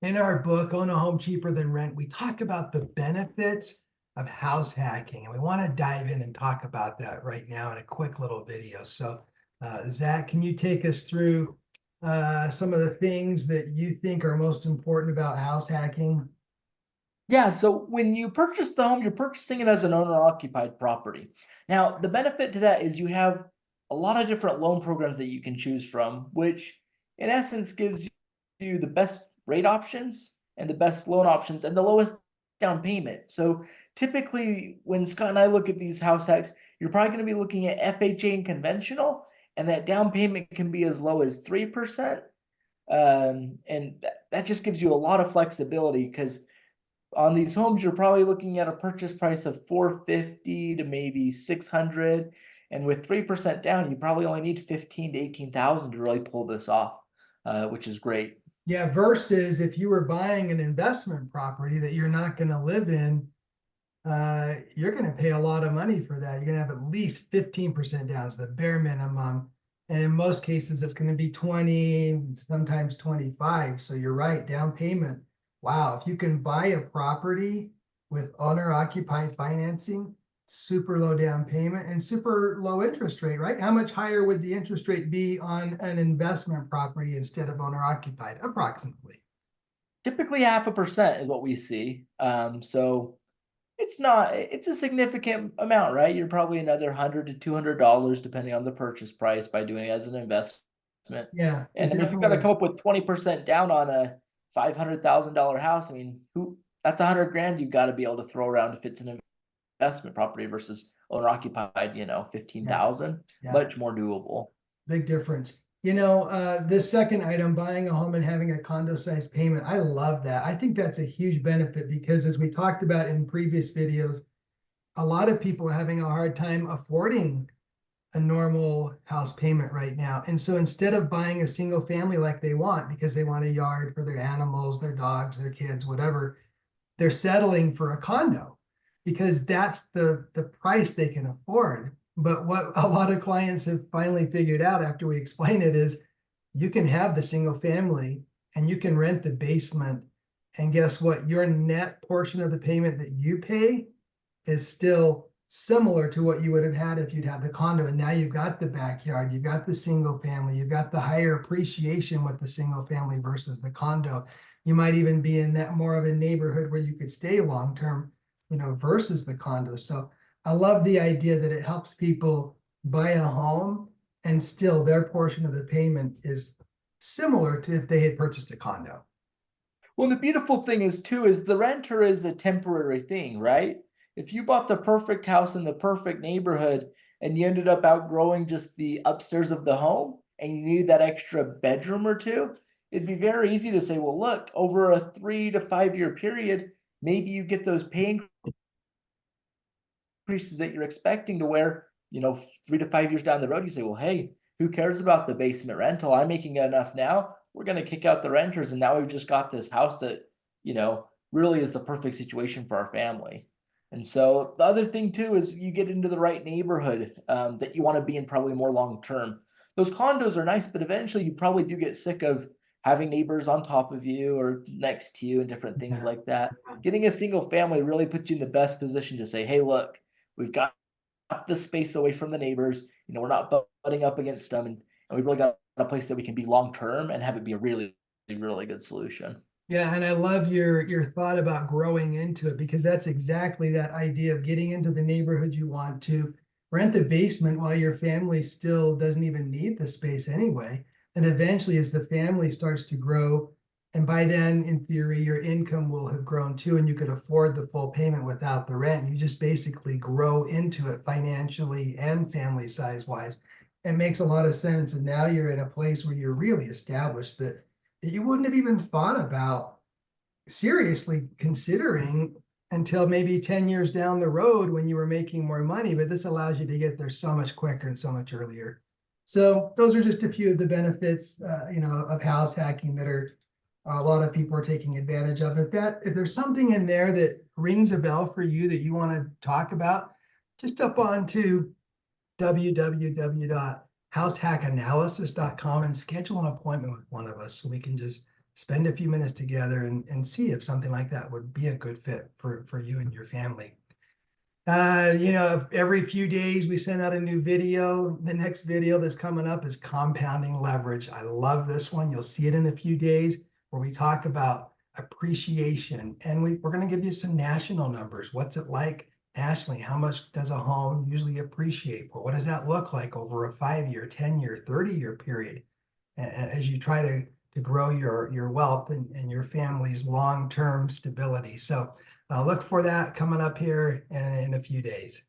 In our book, Own a Home Cheaper Than Rent, we talk about the benefits of house hacking. And we want to dive in and talk about that right now in a quick little video. So, Zach, can you take us through some of the things that you think are most important about house hacking? Yeah, so when you purchase the home, you're purchasing it as an owner-occupied property. Now, the benefit to that is you have a lot of different loan programs that you can choose from, which in essence gives you the best rate options and the best loan options and the lowest down payment. So typically, when Scott and I look at these house hacks, you're probably going to be looking at FHA and conventional, and that down payment can be as low as 3%. And that just gives you a lot of flexibility because on these homes, you're probably looking at a purchase price of 450 to maybe 600. And with 3% down, you probably only need 15 to 18,000 to really pull this off, which is great. Yeah, versus if you were buying an investment property that you're not going to live in, you're going to pay a lot of money for that. You're going to have at least 15% down, it's the bare minimum. And in most cases, it's going to be 20, sometimes 25. So you're right, down payment. Wow, if you can buy a property with owner occupied financing, super low down payment and super low interest rate, right? How much higher would the interest rate be on an investment property instead of owner occupied? Approximately. Typically, 0.5% is what we see. So it's a significant amount, right? You're probably another $100 to $200 depending on the purchase price by doing it as an investment. Yeah, it And I mean, if you're gonna definitely. come up with 20% down on a $500,000 house, I mean, that's 100 grand you've got to be able to throw around if it's an investment property versus owner occupied, Yeah, 15,000, yeah. much more doable. Big difference. This second item, buying a home and having a condo-sized payment, I love that. I think that's a huge benefit because as we talked about in previous videos, a lot of people are having a hard time affording a normal house payment right now. And so instead of buying a single family like they want because they want a yard for their animals, their dogs, their kids, whatever, they're settling for a condo because that's the price they can afford. But what a lot of clients have finally figured out after we explain it is you can have the single family and you can rent the basement. And guess what? Your net portion of the payment that you pay is still similar to what you would have had if you'd had the condo. And now you've got the backyard, you've got the single family, you've got the higher appreciation with the single family versus the condo. You might even be in that more of a neighborhood where you could stay long term, versus the condo. So I love the idea that it helps people buy a home and still their portion of the payment is similar to if they had purchased a condo. Well, the beautiful thing is too is the renter is a temporary thing, right? If you bought the perfect house in the perfect neighborhood and you ended up outgrowing just the upstairs of the home and you needed that extra bedroom or two, it'd be very easy to say, well, look, over a 3 to 5 year period, maybe you get those pay increases that you're expecting to where, 3 to 5 years down the road, you say, well, hey, who cares about the basement rental? I'm making enough now. We're going to kick out the renters. And now we've just got this house that, really is the perfect situation for our family. And so the other thing too is you get into the right neighborhood that you want to be in probably more long term. Those condos are nice, but eventually you probably do get sick of having neighbors on top of you or next to you and different things Yeah. like that. Getting a single family really puts you in the best position to say, hey, look, we've got the space away from the neighbors. We're not butting up against them, and we've really got a place that we can be long term and have it be a really, really good solution. Yeah, and I love your thought about growing into it because that's exactly that idea of getting into the neighborhood you want to rent the basement while your family still doesn't even need the space anyway. And eventually, as the family starts to grow, and by then, in theory, your income will have grown too, and you could afford the full payment without the rent. You just basically grow into it financially and family size wise. It makes a lot of sense. And now you're in a place where you're really established that you wouldn't have even thought about seriously considering until maybe 10 years down the road when you were making more money. But this allows you to get there so much quicker and so much earlier. So those are just a few of the benefits, of house hacking that are a lot of people are taking advantage of. If there's something in there that rings a bell for you that you want to talk about, just up on to www.househackanalysis.com and schedule an appointment with one of us so we can just spend a few minutes together and see if something like that would be a good fit for you and your family. Every few days we send out a new video. The next video that's coming up is compounding leverage. I love this one. You'll see it in a few days where we talk about appreciation. And we're going to give you some national numbers. What's it like nationally? How much does a home usually appreciate? Well, what does that look like over a 5-year, 10-year, 30-year period as you try to grow your wealth and your family's long-term stability? So look for that coming up here in a few days.